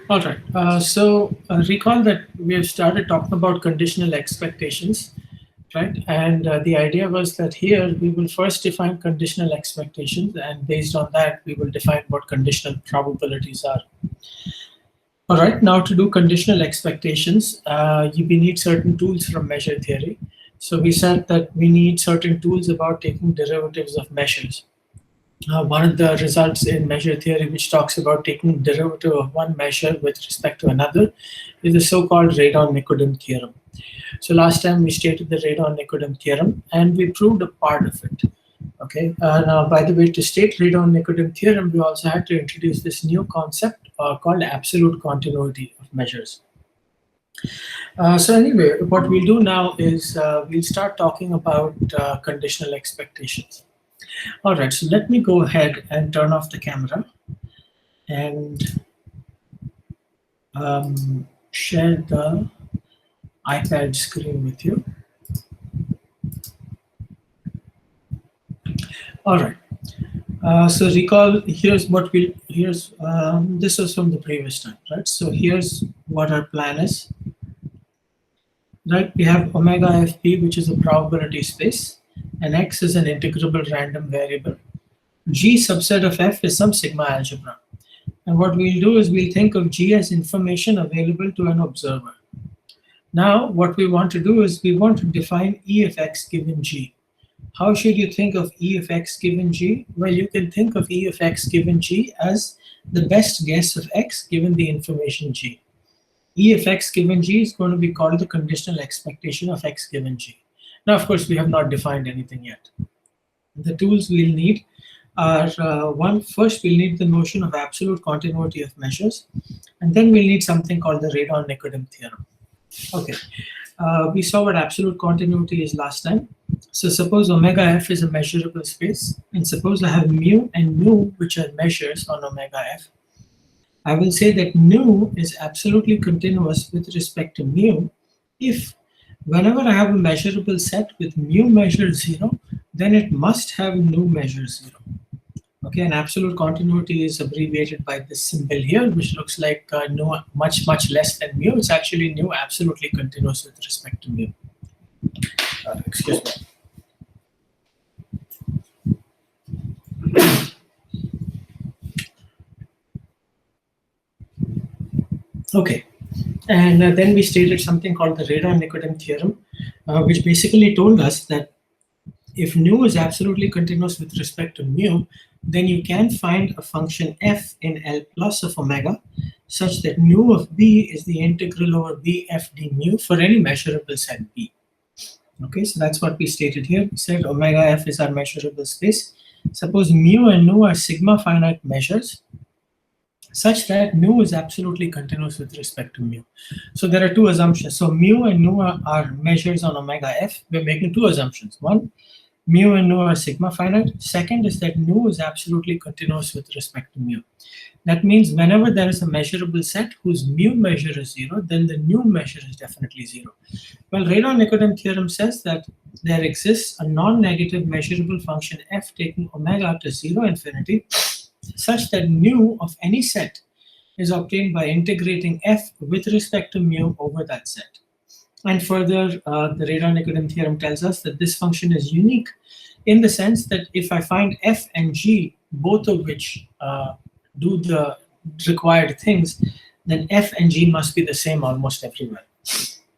All right. Recall that we have started talking about conditional expectations, right? And the idea was that here we will first define conditional expectations, and based on that, we will define what conditional probabilities are. All right. Now, to do conditional expectations, we need certain tools from measure theory. So we said that we need certain tools about taking derivatives of measures. One of the results in measure theory, which talks about taking derivative of one measure with respect to another, is the so-called Radon-Nikodym theorem. So last time we stated the Radon-Nikodym theorem, and we proved a part of it. Okay. Now, by the way, to state Radon-Nikodym theorem, we also had to introduce this new concept called absolute continuity of measures. So anyway, what we'll do now is we'll start talking about conditional expectations. All right, so let me go ahead and turn off the camera and share the iPad screen with you. All right. So recall, here's what this was from the previous time, right? So here's what our plan is, right? We have omega fp, which is a probability space, and x is an integrable random variable. G subset of f is some sigma algebra. And what we'll do is we'll think of G as information available to an observer. Now, what we want to do is we want to define E of x given G. How should you think of E of x given G? Well, you can think of E of x given G as the best guess of x given the information G. E of x given G is going to be called the conditional expectation of x given G. Now, of course, we have not defined anything yet. The tools we'll need are first we'll need the notion of absolute continuity of measures, and then we'll need something called the Radon-Nikodym theorem. Okay, we saw what absolute continuity is last time. So suppose omega f is a measurable space, and suppose I have mu and nu, which are measures on omega f. I will say that nu is absolutely continuous with respect to mu if whenever I have a measurable set with mu measure 0, then it must have nu measure 0. Okay, and absolute continuity is abbreviated by this symbol here, which looks like nu much less than mu. It's actually nu absolutely continuous with respect to mu. Excuse me. Okay, and then we stated something called the Radon-Nikodym theorem, which basically told us that if nu is absolutely continuous with respect to mu, then you can find a function f in L plus of omega such that nu of b is the integral over b f d mu for any measurable set b. Okay, so that's what we stated here. We said omega f is our measurable space. Suppose mu and nu are sigma finite measures such that nu is absolutely continuous with respect to mu. So there are two assumptions. So mu and nu are measures on omega f. We're making two assumptions. One, mu and nu are sigma finite. Second is that nu is absolutely continuous with respect to mu. That means whenever there is a measurable set whose mu measure is 0, then the nu measure is definitely 0. Well, Radon-Nikodym theorem says that there exists a non-negative measurable function f taking omega to 0 infinity such that nu of any set is obtained by integrating f with respect to mu over that set. And further, the Radon-Nikodym theorem tells us that this function is unique in the sense that if I find f and g, both of which do the required things, then f and g must be the same almost everywhere.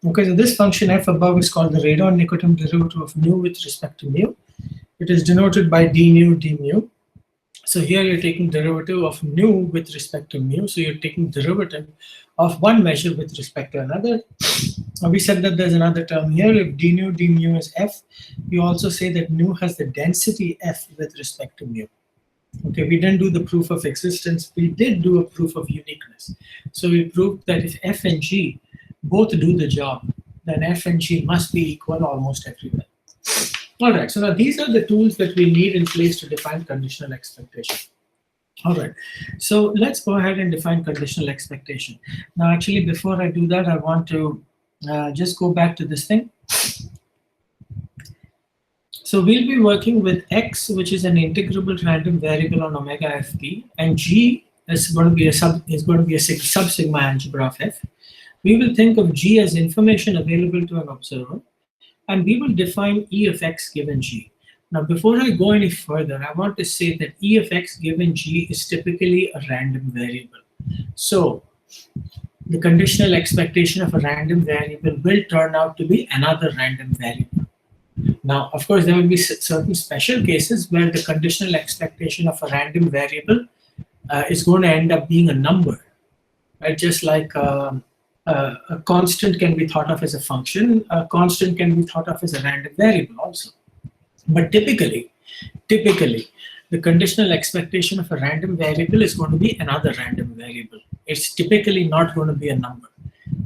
Okay, so this function f above is called the Radon-Nikodym derivative of nu with respect to mu. It is denoted by d nu d mu. So here you're taking derivative of nu with respect to mu. So you're taking derivative of one measure with respect to another. We said that there's another term here. If d nu d mu is f, you also say that nu has the density f with respect to mu. Okay, we didn't do the proof of existence. We did do a proof of uniqueness. So we proved that if f and g both do the job, then f and g must be equal almost everywhere. All right, so now these are the tools that we need in place to define conditional expectation. All right, so let's go ahead and define conditional expectation. Now, actually, before I do that, I want to just go back to this thing. So we'll be working with x, which is an integrable random variable on omega fp, and g, is going to be a sub sigma algebra of f. We will think of G as information available to an observer, and we will define E of x given G. Now, before I go any further, I want to say that E of x given G is typically a random variable. So, the conditional expectation of a random variable will turn out to be another random variable. Now, of course, there will be certain special cases where the conditional expectation of a random variable is going to end up being a number, right? Just like a constant can be thought of as a function, a constant can be thought of as a random variable also. But typically, the conditional expectation of a random variable is going to be another random variable. It's typically not going to be a number.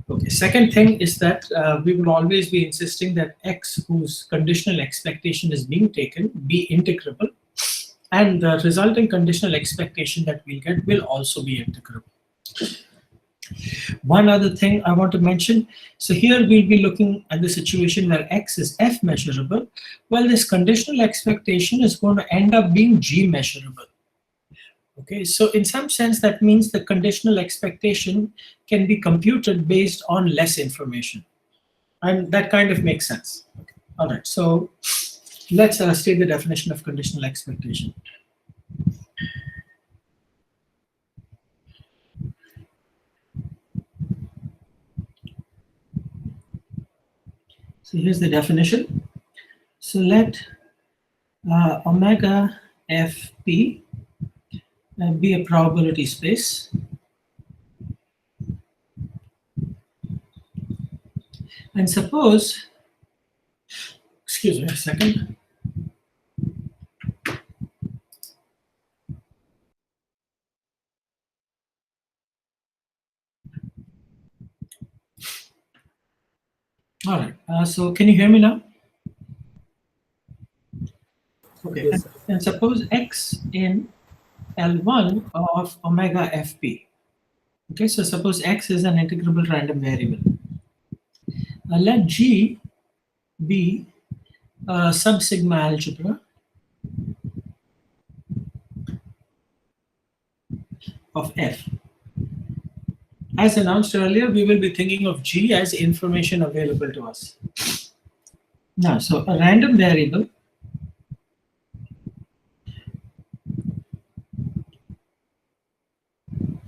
Okay. Second thing is that we will always be insisting that x, whose conditional expectation is being taken, be integrable, and the resulting conditional expectation that we'll get will also be integrable. One other thing I want to mention, so here we'll be looking at the situation where x is f measurable. Well, this conditional expectation is going to end up being g measurable. Okay, so in some sense that means the conditional expectation can be computed based on less information, and that kind of makes sense. Okay. All right, so let's state the definition of conditional expectation. So here's the definition. So let omega fp be a probability space, and suppose, excuse me a second. All right, so can you hear me now? Okay, Yes, sir. and suppose x in L1 of omega fp. Okay, so suppose x is an integrable random variable. Let G be a sub-sigma algebra of f. As announced earlier, we will be thinking of G as information available to us. Now, so a random variable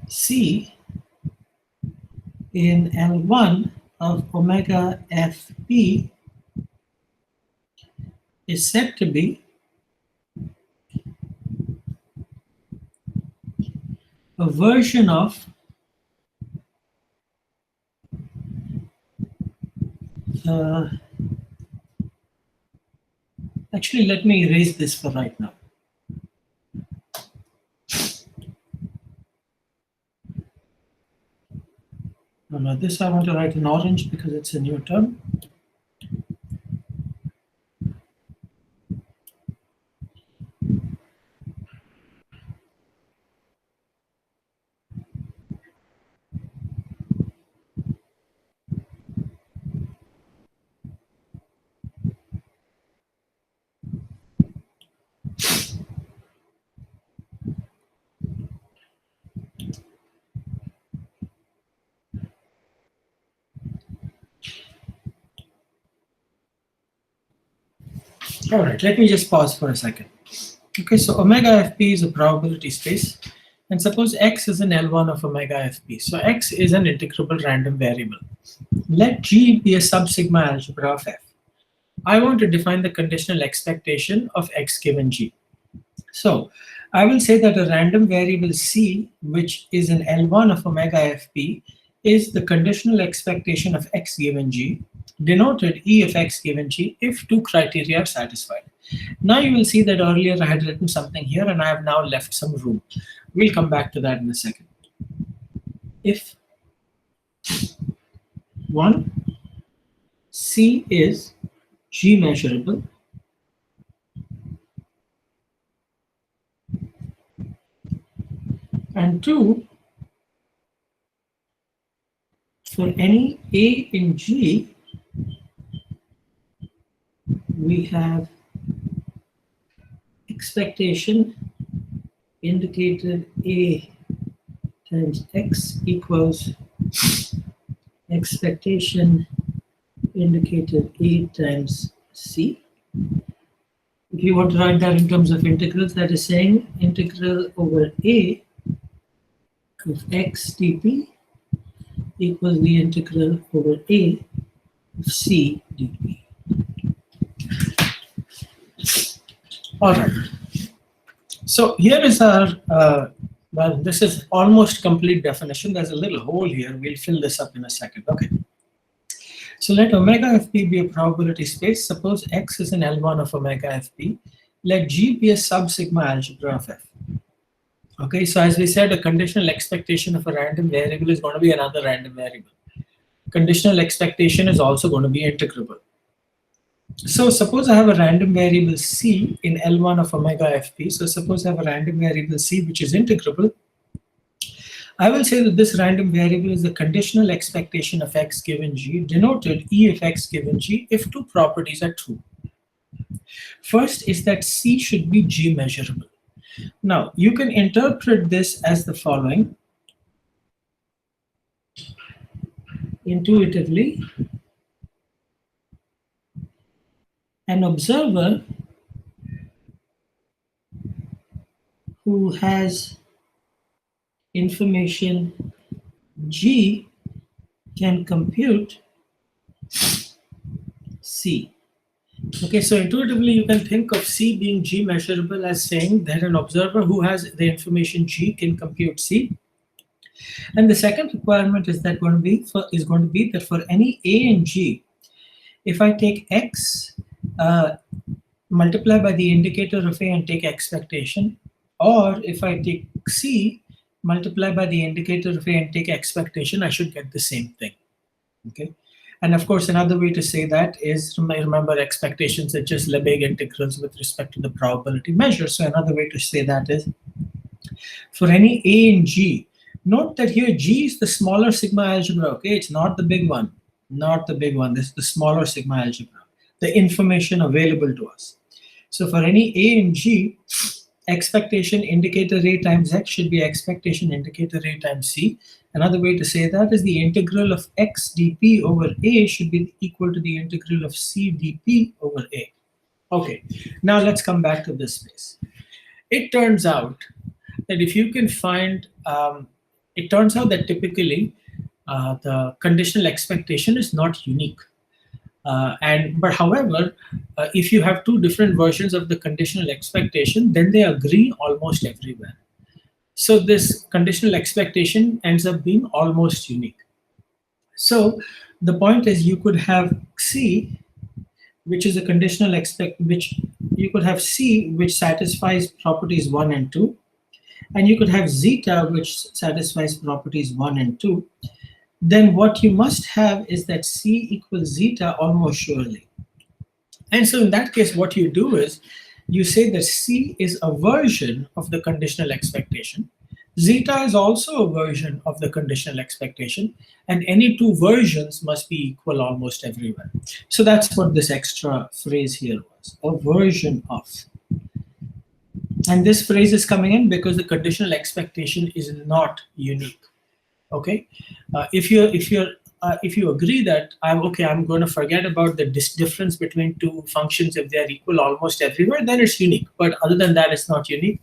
C in L1 of omega fp is said to be a version of actually, let me erase this for right now. No, this I want to write in orange because it's a new term. All right, let me just pause for a second. Okay, so omega fp is a probability space, and suppose x is an L1 of omega fp. So x is an integrable random variable. Let G be a sub-sigma algebra of f. I want to define the conditional expectation of x given G. So I will say that a random variable C, which is an L1 of omega fp, is the conditional expectation of x given G, denoted E of x given G if two criteria are satisfied. Now you will see that earlier I had written something here and I have now left some room. We'll come back to that in a second. If 1, C is G measurable, and 2, for any A in G, we have expectation indicated A times x equals expectation indicator A times C. If you want to write that in terms of integrals, that is saying integral over A of x dp equals the integral over A of C dp. All right. So here is our, well, this is almost complete definition. There's a little hole here. We'll fill this up in a second. Okay. So let omega fp be a probability space. Suppose X is an L1 of omega fp. Let G be a sub-sigma algebra of F. Okay, so as we said, a conditional expectation of a random variable is going to be another random variable. Conditional expectation is also going to be integrable. So suppose I have a random variable C in L1 of omega fp. So suppose I have a random variable C which is integrable. I will say that this random variable is the conditional expectation of X given G, denoted E of X given G if two properties are true. First is that C should be G measurable. Now, you can interpret this as the following. Intuitively, an observer who has information G can compute C. Okay, so intuitively you can think of C being G measurable as saying that an observer who has the information G can compute C. And the second requirement is that going to be that for any A and G, if I take X, multiply by the indicator of A and take expectation, or if I take C, multiply by the indicator of A and take expectation, I should get the same thing. Okay. And of course, another way to say that is, remember expectations are just Lebesgue integrals with respect to the probability measure. So another way to say that is, for any A and G, note that here G is the smaller sigma algebra, okay? It's not the big one, not the big one. This is the smaller sigma algebra, the information available to us. So for any A and G, expectation indicator A times X should be expectation indicator A times C. Another way to say that is the integral of X dp over A should be equal to the integral of C dp over A. Okay, now let's come back to this space. It turns out that if you can find, it turns out that typically the conditional expectation is not unique. But however, if you have two different versions of the conditional expectation, then they agree almost everywhere. So this conditional expectation ends up being almost unique. So the point is you could have C, which is a conditional which you could have C, which satisfies properties 1 and 2, and you could have zeta, which satisfies properties 1 and 2. Then what you must have is that C equals zeta almost surely. And so in that case, what you do is you say that C is a version of the conditional expectation. Zeta is also a version of the conditional expectation, and any two versions must be equal almost everywhere. So that's what this extra phrase here was, a version of. And this phrase is coming in because the conditional expectation is not unique. Okay, if you agree that I'm going to forget about the difference between two functions if they are equal almost everywhere, then it's unique. But other than that, it's not unique.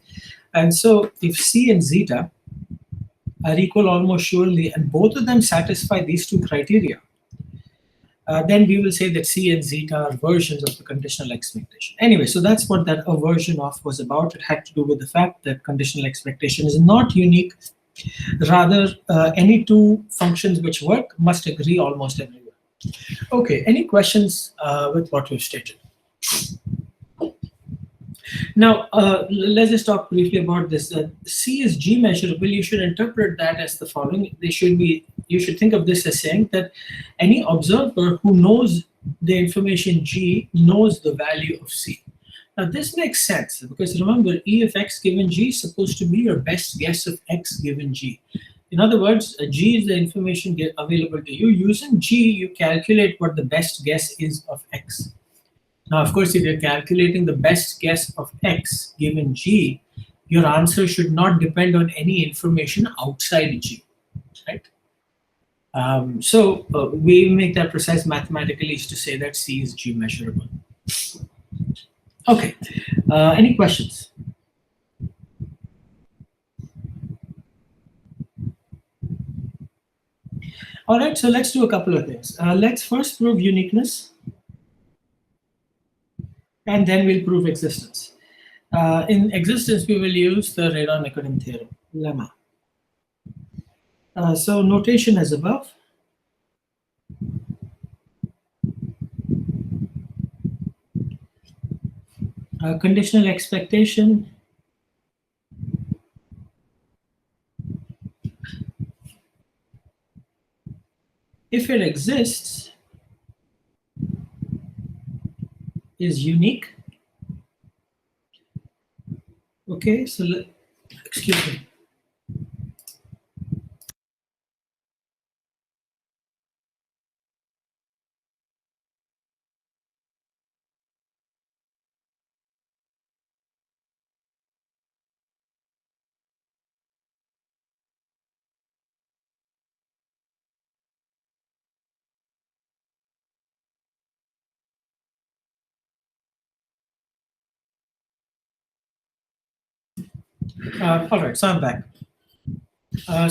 And so if C and zeta are equal almost surely, and both of them satisfy these two criteria, then we will say that C and zeta are versions of the conditional expectation. Anyway, so that's what that version of was about. It had to do with the fact that conditional expectation is not unique. Rather, any two functions which work must agree almost everywhere. Okay, any questions with what we've stated? Now, let's just talk briefly about this. C is G measurable. You should interpret that as the following. You should think of this as saying that any observer who knows the information G knows the value of C. Now, this makes sense because remember, E of X given G is supposed to be your best guess of X given G. In other words, G is the information available to you. Using G, you calculate what the best guess is of X. Now, of course, if you're calculating the best guess of X given G, your answer should not depend on any information outside G, right? So we make that precise mathematically is to say that C is G measurable. Okay, any questions? All right, so let's do a couple of things. Let's first prove uniqueness, and then we'll prove existence. In existence, we will use the Radon-Nikodym theorem, lemma. So notation as above. Conditional expectation. If it exists, is unique. Okay, so excuse me. All right, so I'm back.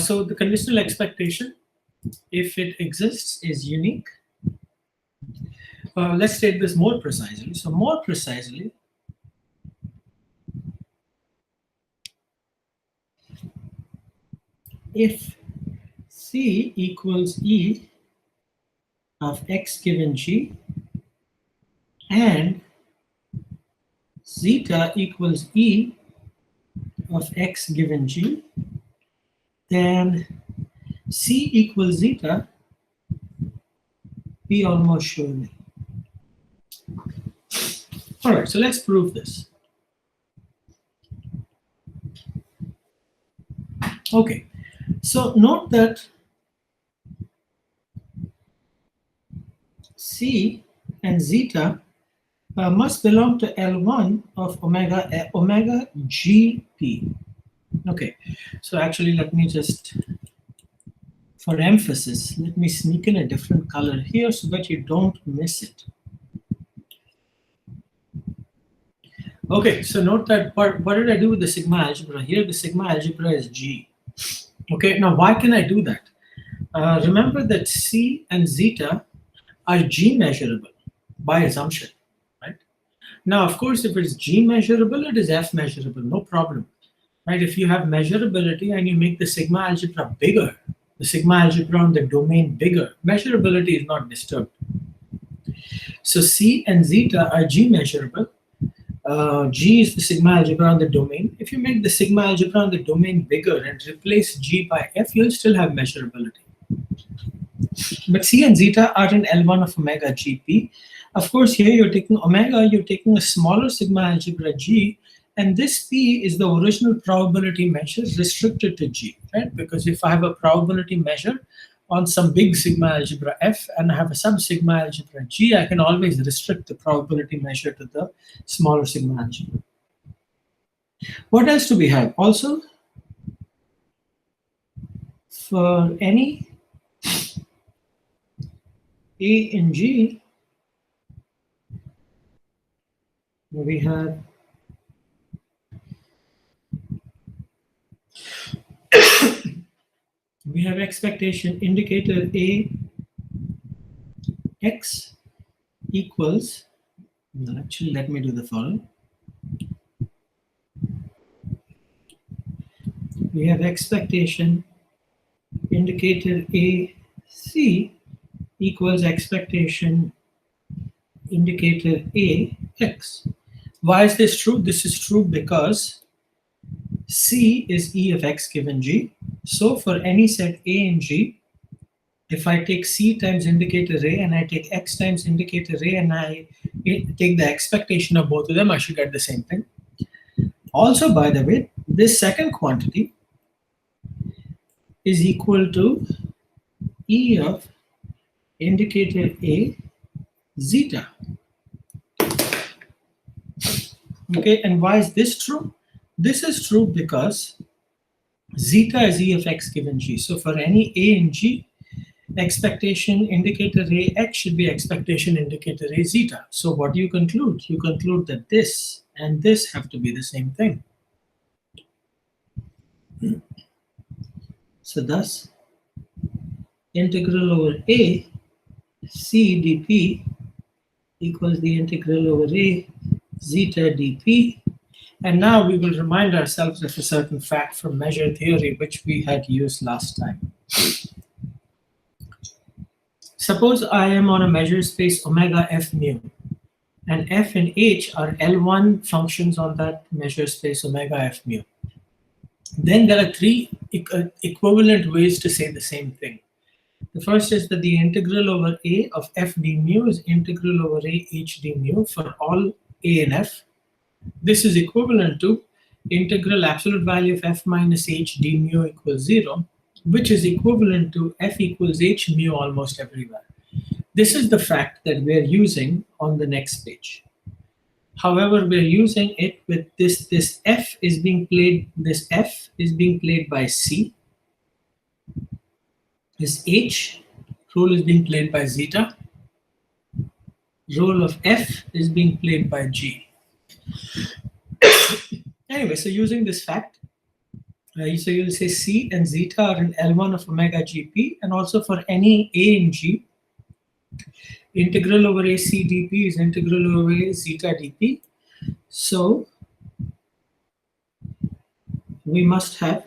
So the conditional expectation, if it exists, is unique. Let's state this more precisely. So more precisely, if C equals E of X given G and zeta equals E of X given G, then C equals zeta, be almost surely. All right, so let's prove this. Okay, so note that C and zeta must belong to L1 of omega GP. Okay, so actually let me just, for emphasis, let me sneak in a different color here so that you don't miss it. Okay, so note that what did I do with the sigma algebra? Here the sigma algebra is G. Okay, now why can I do that? Remember that C and zeta are G measurable by assumption, right? Now, of course, if it's G measurable, it is F measurable, no problem, right? If you have measurability and you make the sigma algebra bigger, the sigma algebra on the domain bigger, measurability is not disturbed. So C and zeta are G measurable. G is the sigma algebra on the domain. If you make the sigma algebra on the domain bigger and replace G by F, you'll still have measurability. But C and zeta are in L1 of omega GP. Of course, here you're taking omega, you're taking a smaller sigma algebra G, and this P is the original probability measure restricted to G, right? Because if I have a probability measure on some big sigma algebra F and I have a sub sigma algebra G, I can always restrict the probability measure to the smaller sigma algebra. What else do we have? Also, for any A in G, we have expectation indicator A X equals, actually let me do the following. We have expectation indicator A C equals expectation indicator A X. Why is this true? This is true because C is E of X given G. So for any set A in G, if I take C times indicator A and I take X times indicator A and I take the expectation of both of them, I should get the same thing. Also, by the way, this second quantity is equal to E of indicator A zeta. Okay, and why is this true? This is true because zeta is E of x given g. So for any a and g, expectation indicator A x should be expectation indicator A zeta. So what do you conclude? You conclude that this and this have to be the same thing. So thus, integral over A c dp equals the integral over A zeta dp. And now we will remind ourselves of a certain fact from measure theory which we had used last time. Suppose I am on a measure space omega f mu, and f and h are L1 functions on that measure space omega f mu. Then there are three equivalent ways to say the same thing. The first is that the integral over A of f d mu is integral over A h d mu for all A and f. This is equivalent to integral absolute value of f minus h d mu equals 0, which is equivalent to f equals h mu almost everywhere. This is the fact that we're using on the next page. However, we're using it with this f is being played by C. This h role is being played by zeta. Role of f is being played by g. Anyway, so using this fact, so you'll say C and zeta are in L1 of omega GP, and also for any A and G, integral over A C dP is integral over A zeta dP. So we must have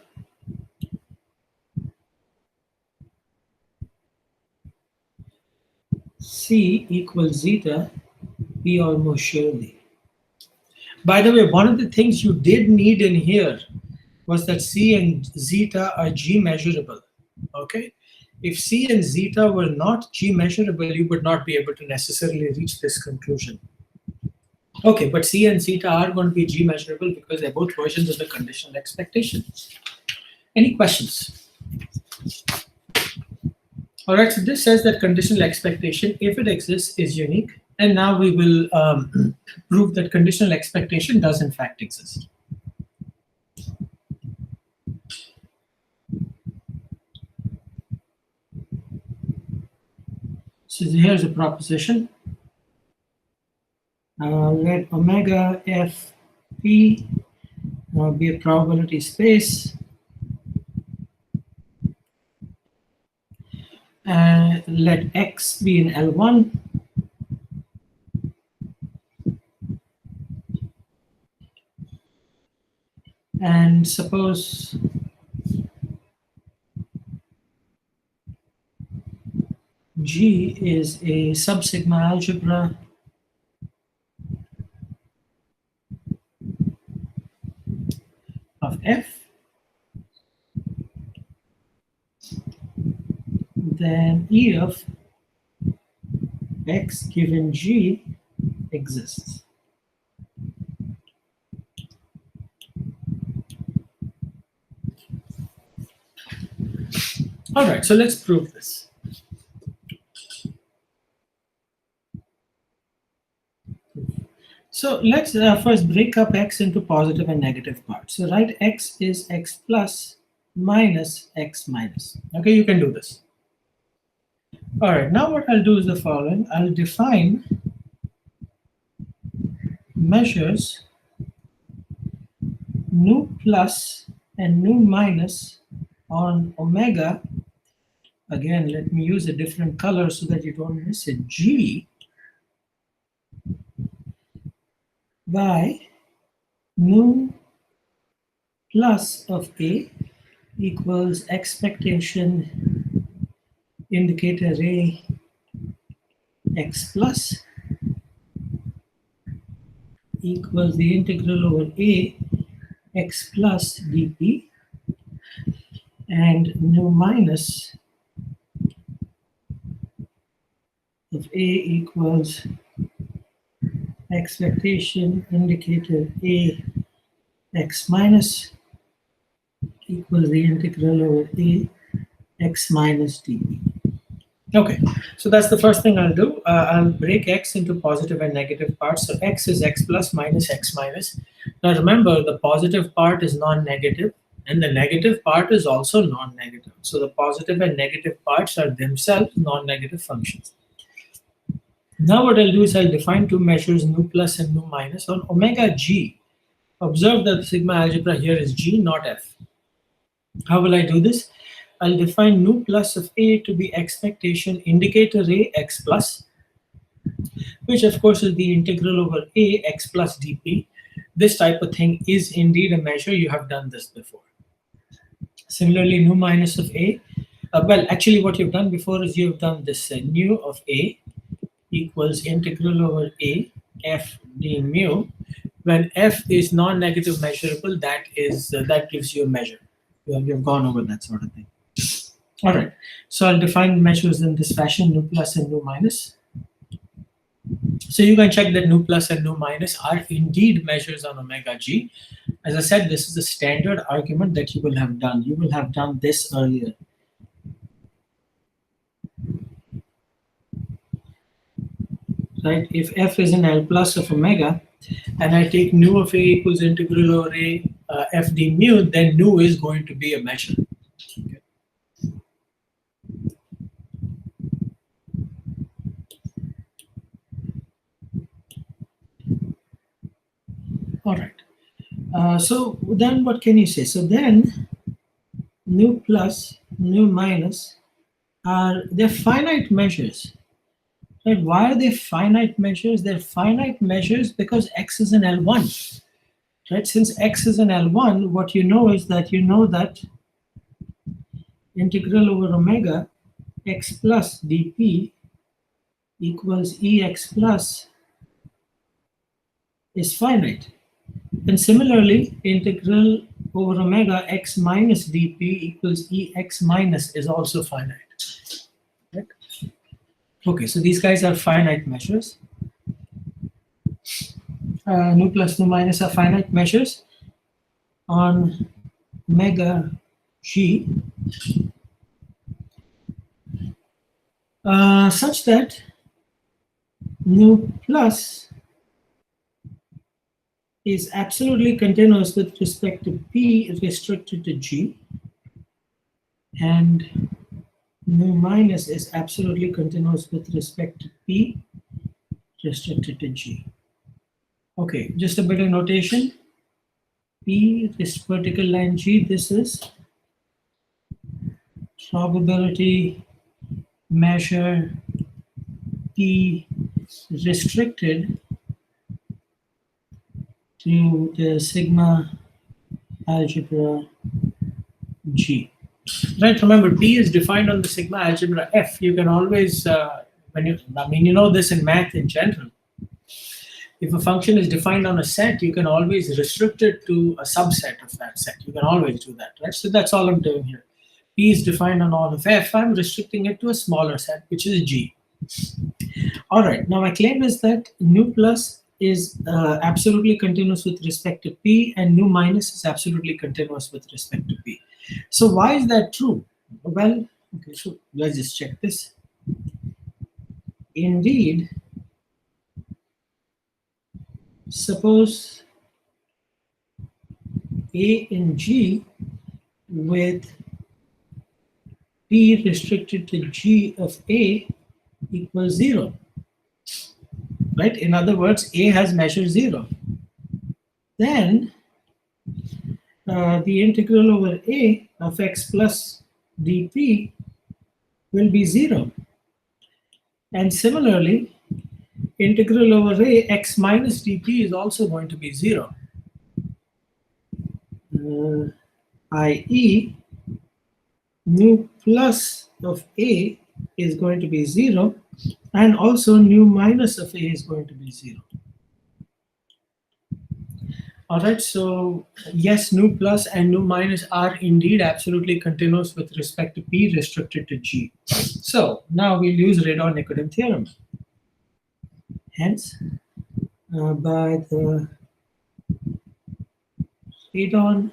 C equals zeta P almost surely. By the way, one of the things you did need in here was that C and zeta are G measurable. Okay? If C and zeta were not G measurable, you would not be able to necessarily reach this conclusion. Okay, but C and zeta are going to be G measurable because they're both versions of the conditional expectation. Any questions? All right, so this says that conditional expectation, if it exists, is unique. And now we will prove that conditional expectation does in fact exist. So here's a proposition. Let omega f p be a probability space. Let x be in L1. And suppose G is a subsigma algebra of F, then E of x given G exists. All right, so let's prove this. So let's first break up x into positive and negative parts. So write x is x plus minus x minus. Okay, you can do this. All right, now what I'll do is the following. I'll define measures nu plus and nu minus on omega. Again, let me use a different color so that you don't miss it. G by nu plus of A equals expectation indicator A x plus equals the integral over A x plus dp, and nu minus of A equals expectation indicator A x minus equals the integral over A x minus dp. Okay, so that's the first thing I'll do. I'll break x into positive and negative parts. So x is x plus minus x minus. Now remember, the positive part is non-negative and the negative part is also non-negative. So the positive and negative parts are themselves non-negative functions. Now what I'll do is I'll define two measures, nu plus and nu minus, on omega g. Observe that the sigma algebra here is g, not f. How will I do this? I'll define nu plus of a to be expectation indicator a x plus, which of course is the integral over a x plus dp. This type of thing is indeed a measure. You have done this before. Similarly, nu minus of a, well, actually what you've done before is you've done this nu of a equals integral over a f d mu. When f is non-negative measurable, that gives you a measure. You've gone over that sort of thing. All right, so I'll define measures in this fashion, nu plus and nu minus. So you can check that nu plus and nu minus are indeed measures on omega g. As I said, this is a standard argument that you will have done. You will have done this earlier. Right? If f is an L plus of omega, and I take nu of a equals integral over a f d mu, then nu is going to be a measure. Okay. All right. So then what can you say? So then nu plus, nu minus they're finite measures. Right? Why are they finite measures? They're finite measures because x is an L1. Right? Since x is an L1, what you know is that integral over omega x plus dp equals ex plus is finite. And similarly, integral over omega x minus dp equals ex minus is also finite. Right? Okay, so these guys are finite measures. Nu plus nu minus are finite measures on omega g such that nu plus is absolutely continuous with respect to p restricted to g, and nu minus is absolutely continuous with respect to p restricted to g. Okay, just a bit of notation. P, this vertical line g, this is probability measure p restricted to the sigma algebra g. Right, remember p is defined on the sigma algebra f. You can always, you know this in math in general. If a function is defined on a set, you can always restrict it to a subset of that set. You can always do that, right? So that's all I'm doing here. P is defined on all of f. I'm restricting it to a smaller set, which is g. All right, now my claim is that nu plus is absolutely continuous with respect to p, and nu minus is absolutely continuous with respect to p. So why is that true? Well, okay, so let's just check this. Indeed, suppose a and g with p restricted to g of a equals 0. Right? In other words, a has measure 0. Then the integral over a of x plus dp will be 0. And similarly, integral over a x minus dp is also going to be 0. I.e., nu plus of a is going to be 0, and also nu minus of a is going to be 0. All right, so yes, nu plus and nu minus are indeed absolutely continuous with respect to p restricted to g. So now we'll use Radon-Nikodym theorem. Hence, by the Radon-Nikodym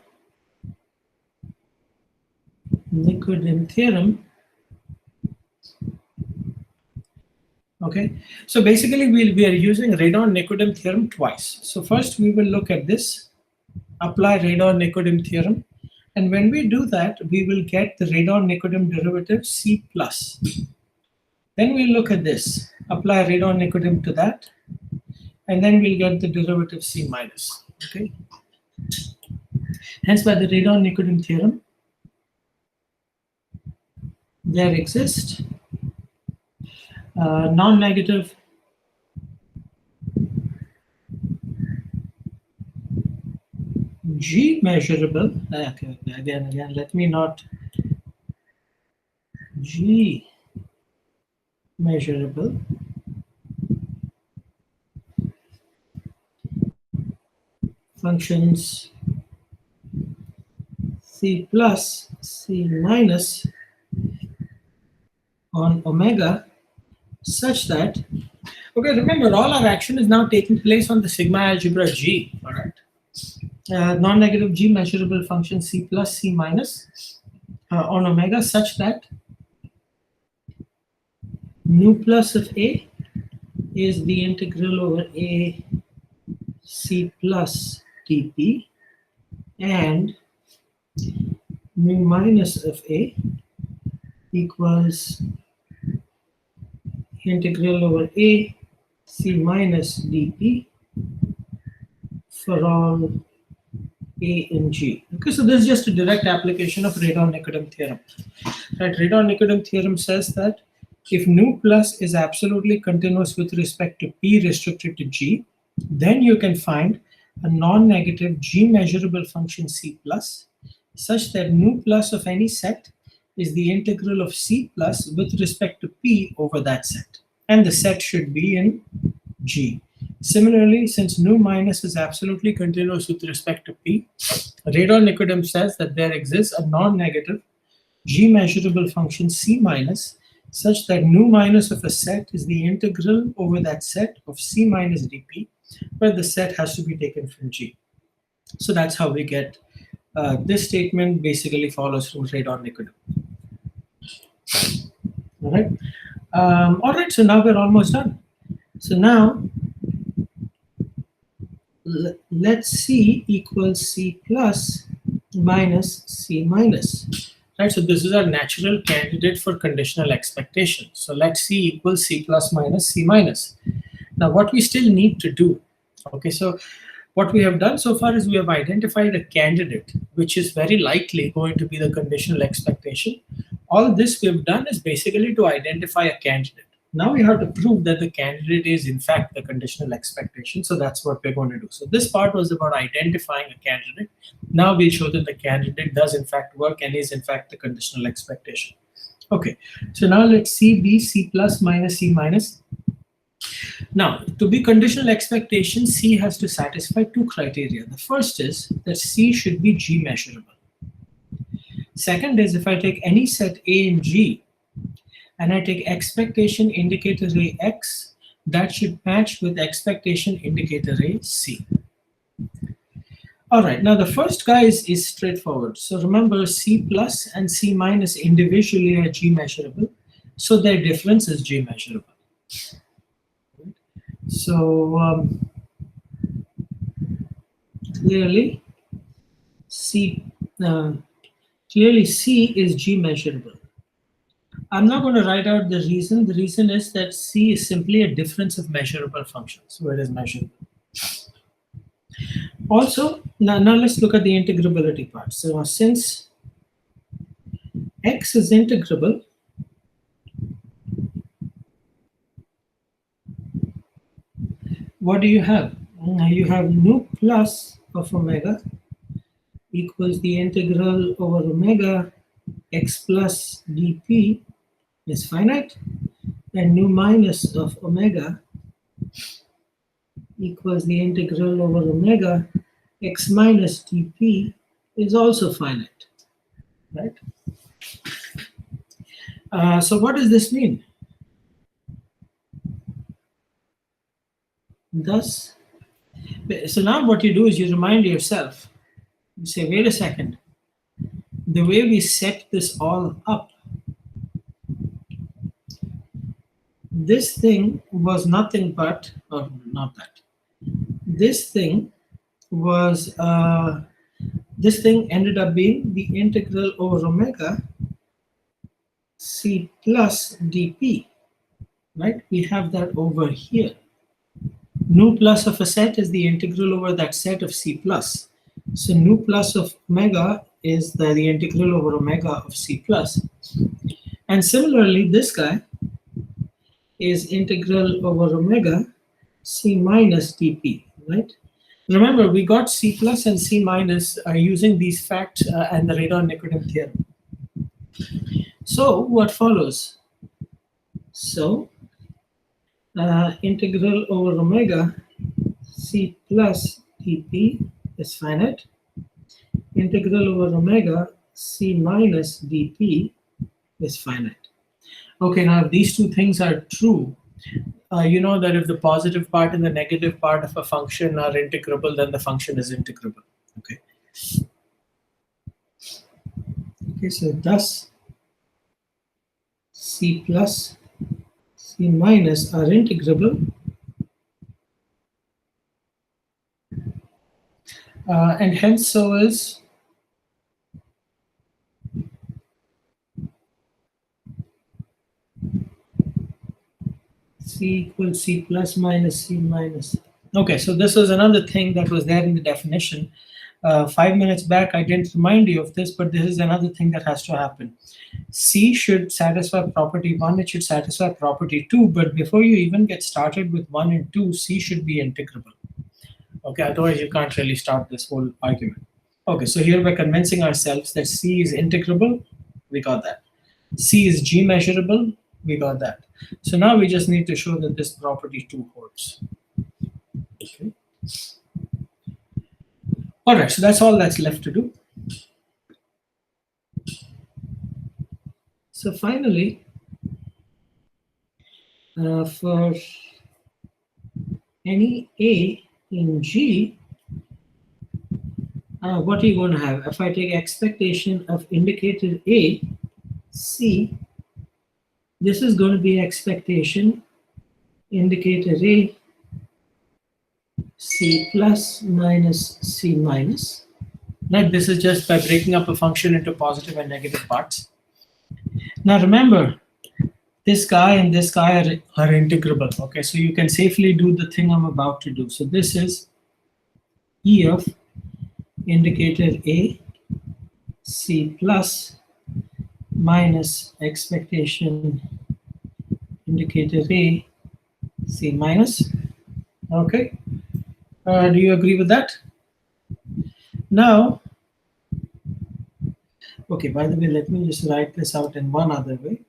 theorem, okay, so basically we are using Radon-Nikodym theorem twice. So first we will look at this apply Radon-Nikodym theorem. And when we do that, we will get the Radon-Nikodym derivative C plus. Then we look at this, apply Radon-Nikodym to that, and then we'll get the derivative C minus. Okay. Hence, by the Radon-Nikodym theorem, there exists non-negative G measurable. Okay, again, let me not. G measurable functions C plus C minus on omega such that, okay, remember all our action is now taking place on the sigma algebra G, all right? Non-negative G measurable function C plus C minus on omega such that nu plus of A is the integral over A C plus dp, and mu minus of A equals integral over A C minus dp for all A and G. Okay, so this is just a direct application of Radon-Nikodym theorem. Right, Radon-Nikodym theorem says that if nu plus is absolutely continuous with respect to P restricted to G, then you can find a non-negative G measurable function C plus such that nu plus of any set is the integral of C plus with respect to P over that set. And the set should be in G. Similarly, since nu minus is absolutely continuous with respect to P, Radon-Nikodym says that there exists a non-negative G measurable function C minus such that nu minus of a set is the integral over that set of C minus dp, where the set has to be taken from G. So that's how we get this statement basically follows from Radon-Nikodym. All right. All right, so now we're almost done. So now let C equals C plus minus C minus. Right, so this is our natural candidate for conditional expectation. So let C equals C plus minus C minus. Now what we still need to do, okay, so what we have done so far is we have identified a candidate, which is very likely going to be the conditional expectation. All this we've done is basically to identify a candidate. Now we have to prove that the candidate is in fact the conditional expectation. So that's what we're going to do. So this part was about identifying a candidate. Now we'll show that the candidate does in fact work and is in fact the conditional expectation. Okay, so now let C be C plus minus C minus. Now, to be conditional expectation, C has to satisfy two criteria. The first is that C should be G measurable. Second is if I take any set A and G, and I take expectation indicator ray X, that should match with expectation indicator ray C. All right, now the first guy is straightforward. So remember, C plus and C minus individually are G measurable, so their difference is G measurable. So clearly C is G measurable. I'm not going to write out the reason. The reason is that C is simply a difference of measurable functions, where it is measurable. Also, now let's look at the integrability part. So since X is integrable, what do you have? You have nu plus of omega equals the integral over omega x plus dp is finite, and nu minus of omega equals the integral over omega x minus dp is also finite, right? So what does this mean? Thus, so now what you do is you remind yourself, you say, wait a second, the way we set this all up, this thing was nothing but, or not that, this thing was this thing ended up being the integral over omega c plus dp, right? We have that over here. Nu plus of a set is the integral over that set of c plus. So nu plus of omega is the integral over omega of c plus. And similarly, this guy is integral over omega c minus dp, right? Remember, we got c plus and c minus using these facts and the Radon-Nikodym theorem. So what follows? So integral over omega c plus dp is finite. Integral over omega c minus dp is finite. Okay, now if these two things are true, you know that if the positive part and the negative part of a function are integrable, then the function is integrable. Okay. Okay, so thus c plus, c minus are integrable. And hence so is c equals c plus minus c minus. Okay, so this was another thing that was there in the definition. 5 minutes back, I didn't remind you of this, but this is another thing that has to happen. C should satisfy property 1, it should satisfy property 2, but before you even get started with 1 and 2, C should be integrable. Okay, otherwise you can't really start this whole argument. Okay, so here we're convincing ourselves that C is integrable, we got that. C is G measurable, we got that. So now we just need to show that this property 2 holds. Okay. All right, so that's all that's left to do. So finally, for any A in G, what are you going to have? If I take expectation of indicator A, C, this is going to be expectation indicator A, C plus minus C minus. Right, this is just by breaking up a function into positive and negative parts. Now remember, this guy and this guy are integrable. Okay, so you can safely do the thing I'm about to do. So this is E of indicator A, C plus minus expectation indicator A, C minus. Okay, do you agree with that? Now, okay, by the way, let me just write this out in one other way.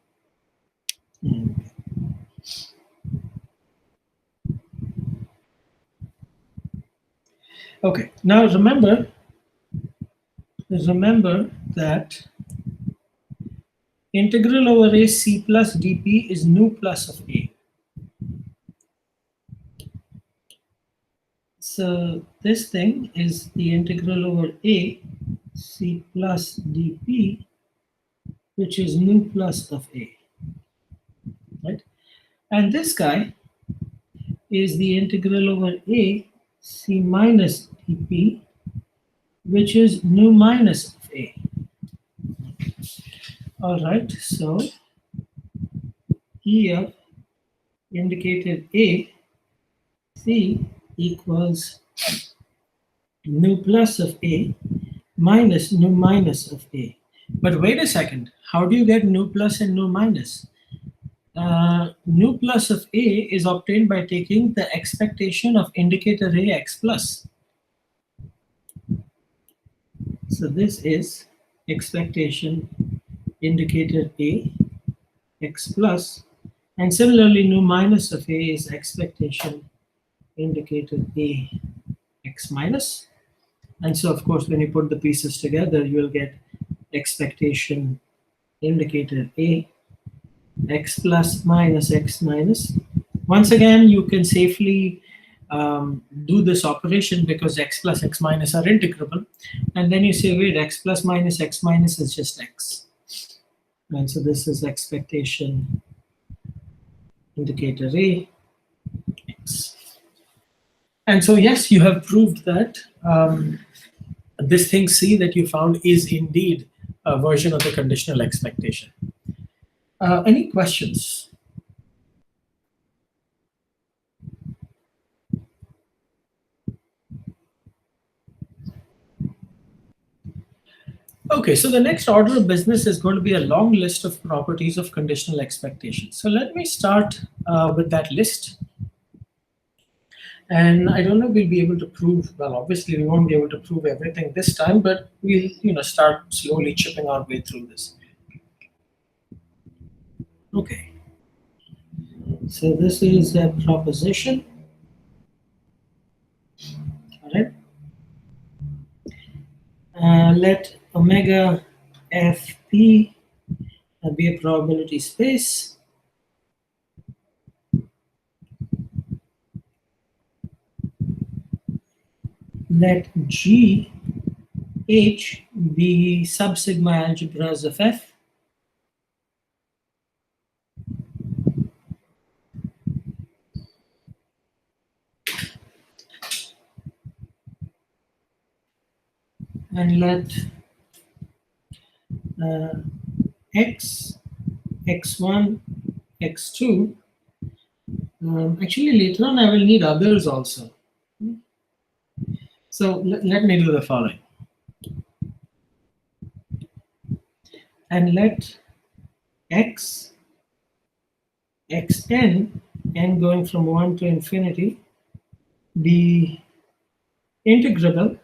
Okay, now remember that integral over A C plus dp is nu plus of A. So this thing is the integral over A C plus dp, which is nu plus of A, right? And this guy is the integral over A C minus dp, which is nu minus of A. All right, so E of indicator A, C equals nu plus of A minus nu minus of A. But wait a second, how do you get nu plus and nu minus? Nu plus of A is obtained by taking the expectation of indicator A x plus. So this is expectation indicator A x plus, and similarly nu minus of A is expectation indicator A x minus. And so of course when you put the pieces together, you'll get expectation indicator A x plus minus x minus. Once again, you can safely do this operation because x plus x minus are integrable. And then you say, wait, x plus minus x minus is just x. And so this is expectation indicator A, x. And so yes, you have proved that this thing C that you found is indeed a version of the conditional expectation. Any questions? Okay, so the next order of business is going to be a long list of properties of conditional expectations. So let me start with that list. And I don't know if we'll be able to prove, well, obviously we won't be able to prove everything this time, but we'll start slowly chipping our way through this. Okay. So this is a proposition. All right. Let omega fp be a probability space. Let G H be subsigma algebras of F. And let X, X1, X2. Actually, later on, I will need others also. So let me do the following. And let X, Xn, n going from 1 to infinity, be integrable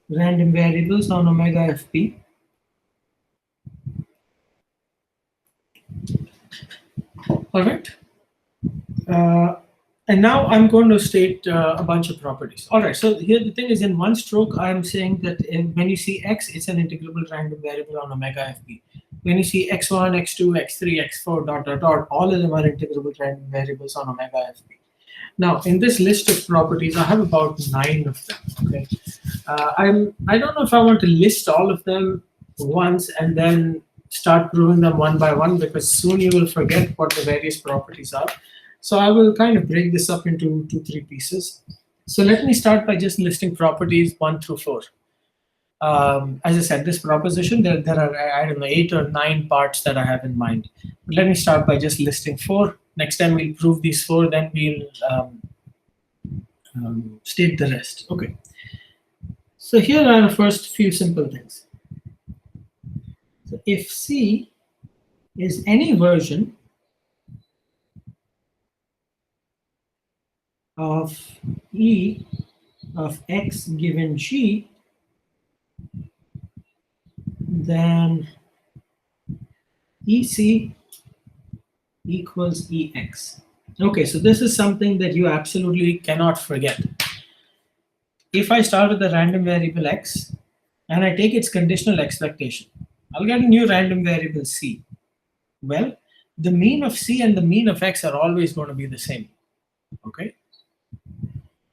random variables on omega fp. All right. And now I'm going to state a bunch of properties. All right, so here the thing is, in one stroke, I'm saying that when you see X, it's an integrable random variable on omega fp. When you see X1, X2, X3, X4, dot, dot, dot, all of them are integrable random variables on omega fp. Now, in this list of properties, I have about 9 of them. Okay, I don't know if I want to list all of them once and then start proving them one by one, because soon you will forget what the various properties are. So I will kind of break this up into 2-3 pieces. So let me start by just listing properties 1 through 4. As I said, this proposition, there are, I don't know, 8 or 9 parts that I have in mind. But let me start by just listing 4. Next time we'll prove these 4, then we'll state the rest. Okay. So here are the first few simple things. So if C is any version of E of X given G, then EC equals EX. Okay, so this is something that you absolutely cannot forget. If I start with a random variable X and I take its conditional expectation, I'll get a new random variable C. Well, the mean of C and the mean of X are always going to be the same. Okay.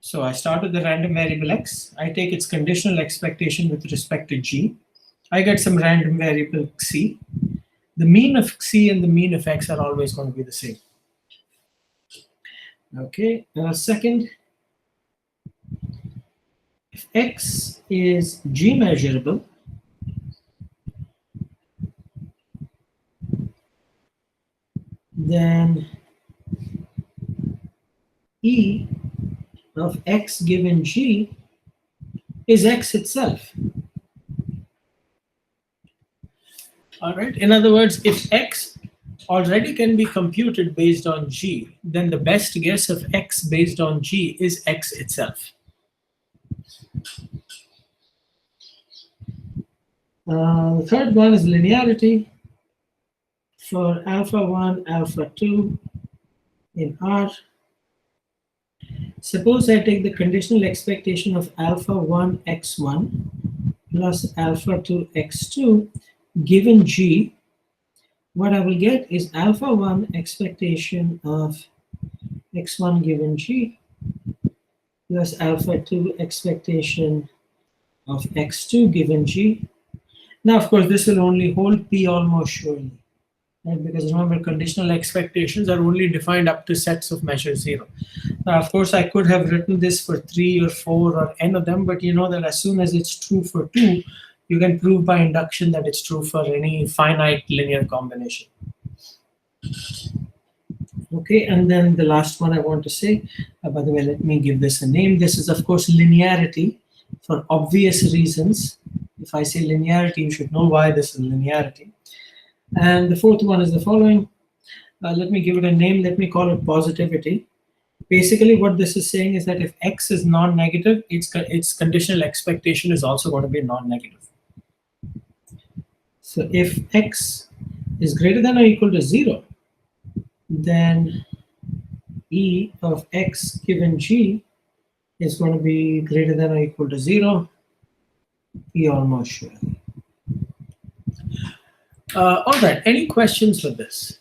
So I start with the random variable X. I take its conditional expectation with respect to G. I get some random variable C. The mean of C and the mean of X are always going to be the same. Okay. Second, if X is G measurable, then E of X given G is X itself. All right. In other words, if X already can be computed based on G, then the best guess of X based on G is X itself. The third one is linearity. For alpha 1, alpha 2 in R, suppose I take the conditional expectation of alpha 1 x1 plus alpha 2 x2 given G, what I will get is alpha 1 expectation of x1 given G plus alpha 2 expectation of x2 given G. Now, of course, this will only hold P almost surely. Right? Because remember, conditional expectations are only defined up to sets of measure 0. Of course, I could have written this for 3 or 4 or n of them, but you know that as soon as it's true for 2, you can prove by induction that it's true for any finite linear combination. Okay, and then the last one I want to say, by the way, let me give this a name. This is, of course, linearity for obvious reasons. If I say linearity, you should know why this is linearity. And the fourth one is the following. Let me give it a name. Let me call it positivity. Basically, what this is saying is that if x is non-negative, its conditional expectation is also going to be non-negative. So if x is greater than or equal to 0, then e of x given g is going to be greater than or equal to 0, e almost sure. All right, any questions with this?